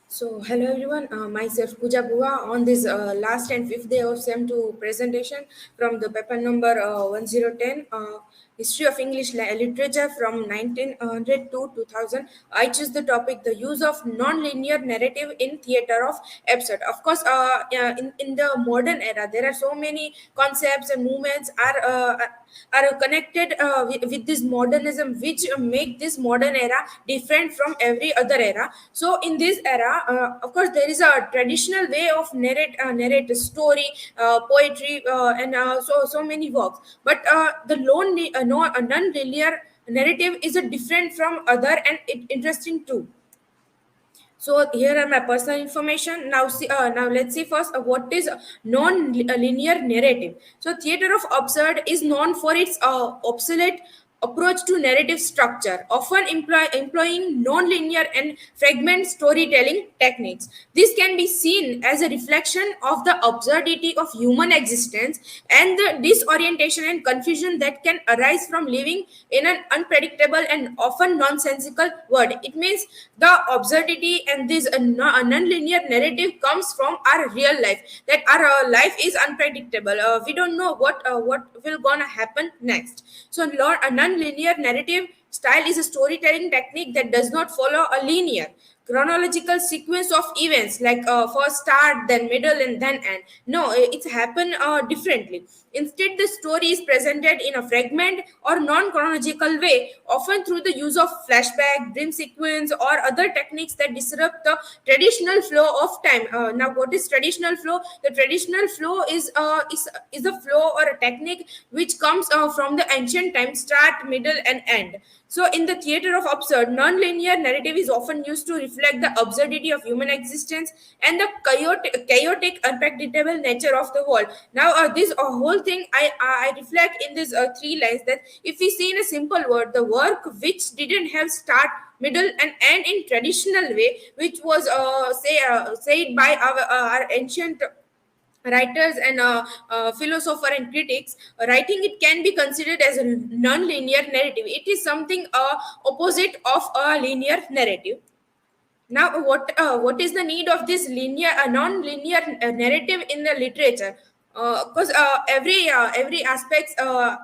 So, hello everyone. Myself Pooja Bua on this last and fifth day of SEM 2 presentation from the paper number 1010, History of English Literature from 1900 to 2000. I choose the topic the use of non-linear narrative in theater of absurd. Of course, in the modern era, there are so many concepts and movements are connected with this modernism, which make this modern era different from every other era. So in this era, of course, there is a traditional way of narrate a story, poetry, and so many works. But the non-linear narrative is a different from other and interesting too. So here are my personal information. Now let's see first what is non-linear narrative. So theater of absurd is known for its obsolete approach to narrative structure, often employing non-linear and fragment storytelling techniques. This can be seen as a reflection of the absurdity of human existence and the disorientation and confusion that can arise from living in an unpredictable and often nonsensical world. It means the absurdity and this non-linear narrative comes from our real life, that our life is unpredictable. We don't know what will gonna happen next. So a non-linear narrative style is a storytelling technique that does not follow a linear chronological sequence of events, like first start, then middle, and then end. No, it's happen differently. Instead, the story is presented in a fragment or non-chronological way, often through the use of flashback, dream sequence, or other techniques that disrupt the traditional flow of time. Now, what is traditional flow? The traditional flow is a flow or a technique which comes from the ancient time, start, middle, and end. So, in the theater of absurd, non-linear narrative is often used to reflect the absurdity of human existence and the chaotic, unpredictable nature of the world. Now, this whole thing I reflect in these three lines, that if we see in a simple word, the work which didn't have start, middle, and end in traditional way, which was said by our ancient writers and philosopher and critics, writing it can be considered as a non-linear narrative. It is something opposite of a linear narrative. Now, what is the need of this non-linear narrative in the literature? Because every aspects,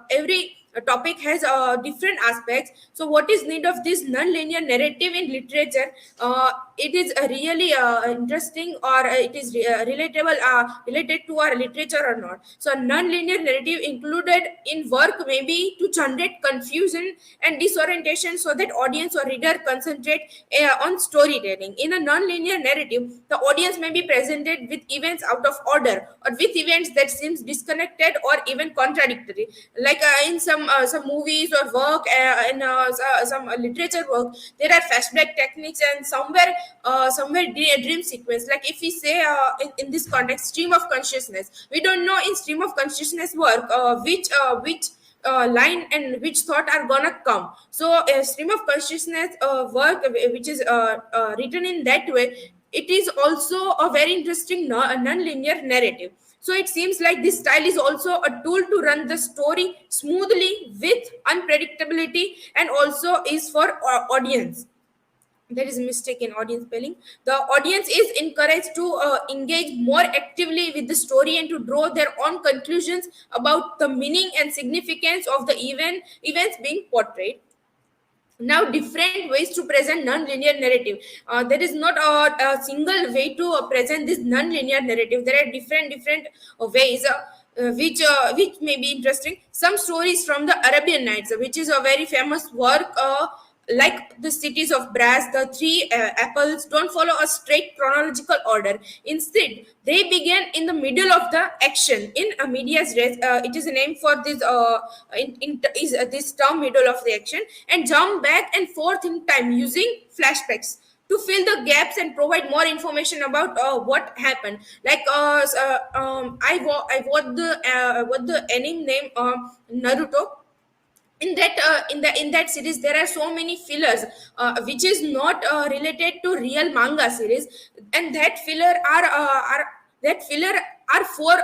every topic has different aspects. So, what is need of this non-linear narrative in literature? It is really interesting, or it is relatable, related to our literature or not. So, non-linear narrative included in work may be to generate confusion and disorientation, so that audience or reader concentrate on storytelling. In a non-linear narrative, the audience may be presented with events out of order, or with events that seems disconnected or even contradictory. Like in some movies or work, and some literature work, there are flashback techniques, and somewhere dream sequence. Like if we say in this context, stream of consciousness, we don't know in stream of consciousness work which line and which thought are gonna come. So a stream of consciousness work which is written in that way, it is also a very interesting non-linear narrative. So it seems like this style is also a tool to run the story smoothly with unpredictability, and also is for audience. There is a mistake in audience spelling. The audience is encouraged to engage more actively with the story and to draw their own conclusions about the meaning and significance of the events being portrayed. Now, different ways to present non-linear narrative. There is not a single way to present this non-linear narrative. There are different ways, which may be interesting. Some stories from the Arabian Nights, which is a very famous work, like the cities of brass, the three apples, don't follow a straight chronological order. Instead, they begin in the middle of the action, in a medias res. It is a name for this is this term, middle of the action, and jump back and forth in time using flashbacks to fill the gaps and provide more information about what happened. Like I what the anime name, Naruto. In that series, there are so many fillers, which is not related to real manga series, and that filler are for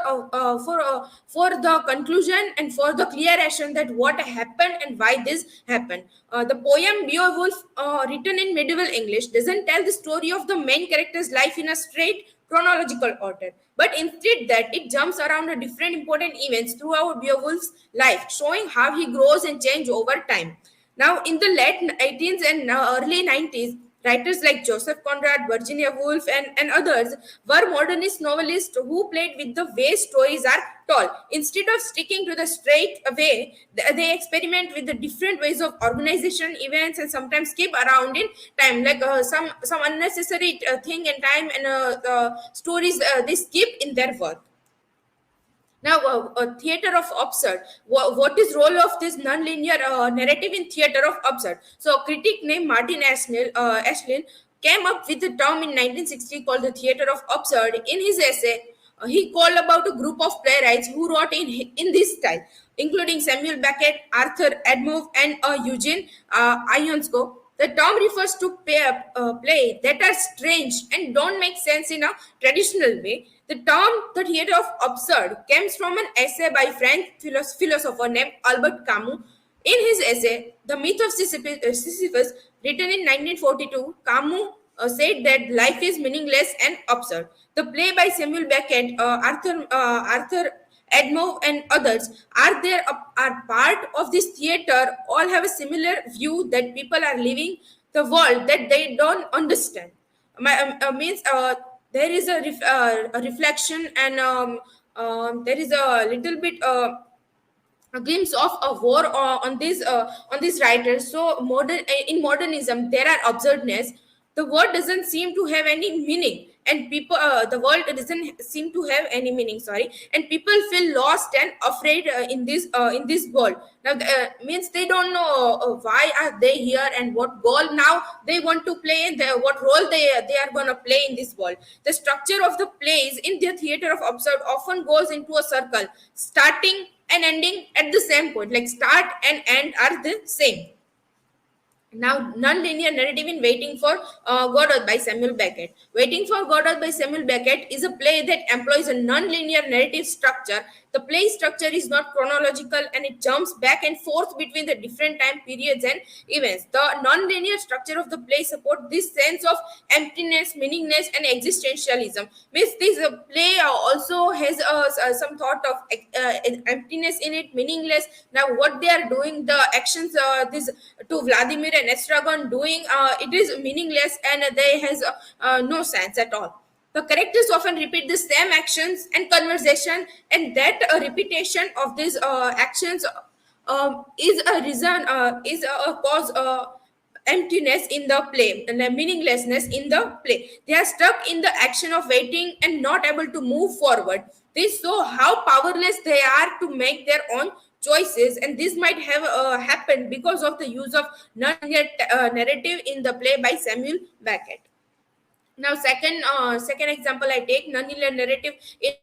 the conclusion and for the clearation that what happened and why this happened. The poem Beowulf, written in medieval English, doesn't tell the story of the main character's life in a straight chronological order, but instead that it jumps around the different important events throughout Beowulf's life, showing how he grows and changes over time. Now, in the late 18th and early 90s, writers like Joseph Conrad, Virginia Woolf, and others were modernist novelists who played with the way stories are told. Instead of sticking to the straight way, they experiment with the different ways of organization, events, and sometimes skip around in time, like some unnecessary thing in time and stories they skip in their work. Now, theater of absurd. What is role of this non-linear narrative in theater of absurd? So, a critic named Martin Ashlin came up with the term in 1960 called the theater of absurd. In his essay, he called about a group of playwrights who wrote in this style, including Samuel Beckett, Arthur Admove, and Eugene Ionesco. The term refers to play that are strange and don't make sense in a traditional way. The term the theater of absurd comes from an essay by French philosopher named Albert Camus. In his essay, The Myth of Sisyphus, written in 1942, Camus said that life is meaningless and absurd. The play by Samuel Beckett, Arthur Edmove, and others are part of this theater. All have a similar view that people are living the world that they don't understand. Means there is a reflection and there is a little bit. A glimpse of a war on these writers. So in modernism there are absurdness. The word doesn't seem to have any meaning, and people the world doesn't seem to have any meaning, sorry, and people feel lost and afraid in this world. Now means they don't know why are they here and what goal now they want to play and what role they are going to play in this world. The structure of the plays in the theater of absurd often goes into a circle, starting and ending at the same point, like start and end are the same. Now, non-linear narrative in Waiting for Godot by Samuel Beckett. Waiting for Godot by Samuel Beckett is a play that employs a non-linear narrative structure. The play structure is not chronological and it jumps back and forth between the different time periods and events. The non-linear structure of the play supports this sense of emptiness, meaningless, and existentialism. Means this play also has some thought of emptiness in it, meaningless. Now, what they are doing, the actions this to Vladimir and Estragon doing, it is meaningless and they has no sense at all. The characters often repeat the same actions and conversation, and that repetition of these actions is a reason, is a cause. Emptiness in the play and a meaninglessness in the play. They are stuck in the action of waiting and not able to move forward. This show how powerless they are to make their own choices, and this might have happened because of the use of non-linear narrative in the play by Samuel Beckett. Now, second example I take non-linear narrative in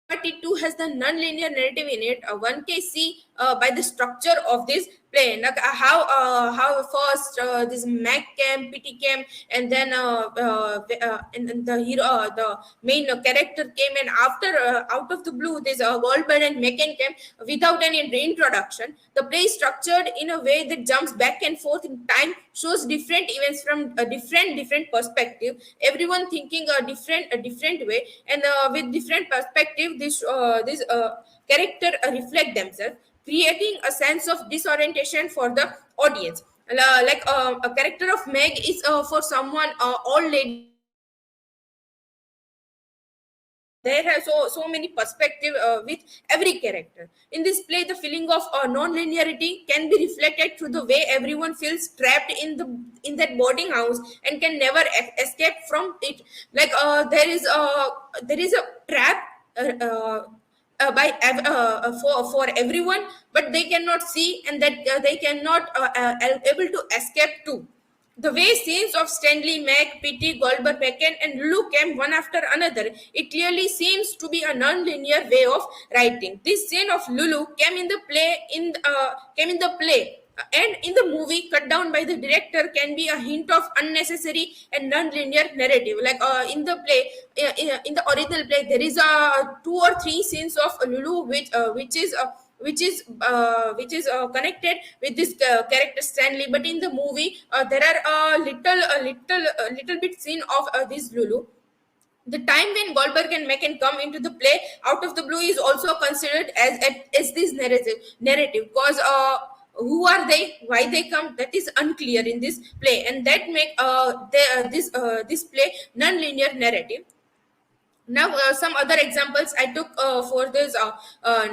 but it too has the non-linear narrative in it. One can see by the structure of this play, like how first this Mac came, PT came, and then and then the hero, the main character came, and after out of the blue, this Goldberg and Mecken came without any introduction. The play is structured in a way that jumps back and forth in time, shows different events from a different perspective. Everyone thinking a different way, and with different perspective, this character reflect themselves, creating a sense of disorientation for the audience. Like a character of Meg is for someone old lady. There has so many perspective with every character in this play. The feeling of non-linearity can be reflected through the way everyone feels trapped in that boarding house and can never escape from it. Like there is a trap for everyone, but they cannot see, and that they cannot able to escape too. The way scenes of Stanley Mack, P.T. Goldberg, Becken, and Lulu came one after another, it clearly seems to be a non-linear way of writing. This scene of Lulu came in the play And in the movie cut down by the director can be a hint of unnecessary and non-linear narrative. Like in the original play, there is two or three scenes of Lulu which is connected with this character Stanley, but in the movie there are little bit scene of this Lulu. The time when Goldberg and Mecken come into the play out of the blue is also considered as this narrative because who are they, why they come, that is unclear in this play, and that make this play non-linear narrative. Now some other examples I took for this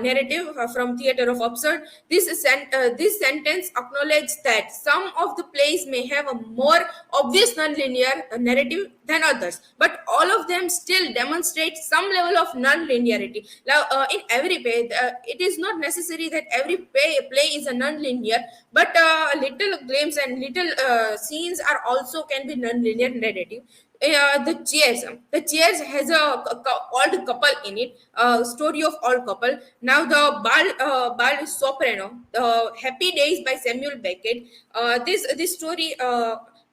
narrative from Theatre of Absurd. This sentence acknowledges that some of the plays may have a more obvious non-linear narrative than others, but all of them still demonstrate some level of non-linearity. Now in every play it is not necessary that every play is a non-linear, but little glimpse and little scenes are also can be non-linear narrative. The Cheers. The Cheers has a old couple in it. Story of old couple. Now the Bal Soprano, the Happy Days by Samuel Beckett. This story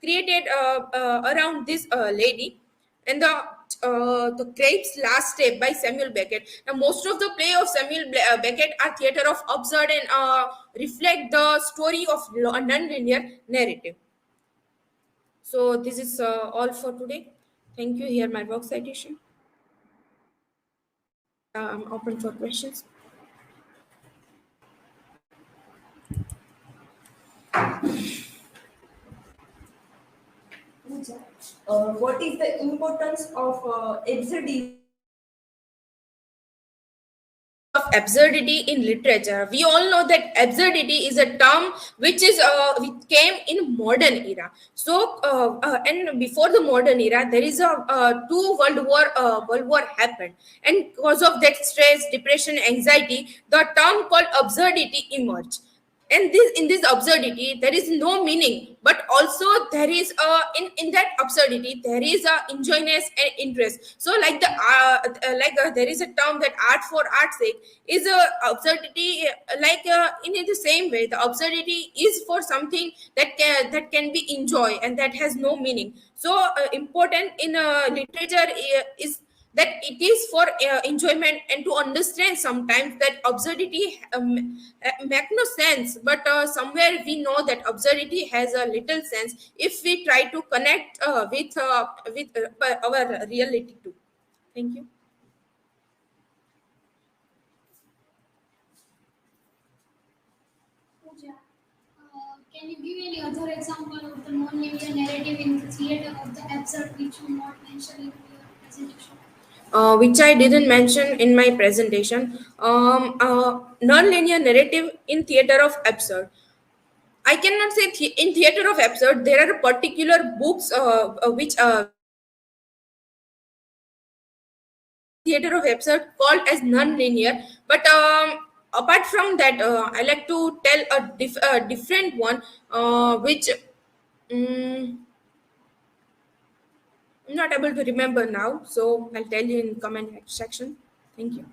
created around this lady, and the Grape's Last Step by Samuel Beckett. Now most of the play of Beckett are theater of absurd and reflect the story of non-linear narrative. So this is all for today. Thank you. Here my work citation. I'm open for questions. What is the importance of Absurdity in literature? We all know that absurdity is a term which came in modern era. So and before the modern era, there is a two world war happened, and because of that stress, depression, anxiety, the term called absurdity emerged. And this in this absurdity there is no meaning, but also there is in that absurdity there is a enjoyness and interest. So like there is a term that art for art's sake is a absurdity, in the same way the absurdity is for something that can be enjoy and that has no meaning. So important in literature is that it is for enjoyment and to understand sometimes that absurdity make no sense, but somewhere we know that absurdity has a little sense if we try to connect with our reality too. Thank you. Pooja, can you give any other example of the non-linear narrative in the theater of the absurd which you not mentioned in your presentation? Which I didn't mention in my presentation. Non-linear narrative in theater of absurd. I cannot say in theater of absurd there are particular books which theater of absurd called as non-linear, but apart from that I like to tell a different one which I'm not able to remember now, so I'll tell you in comment section. Thank you.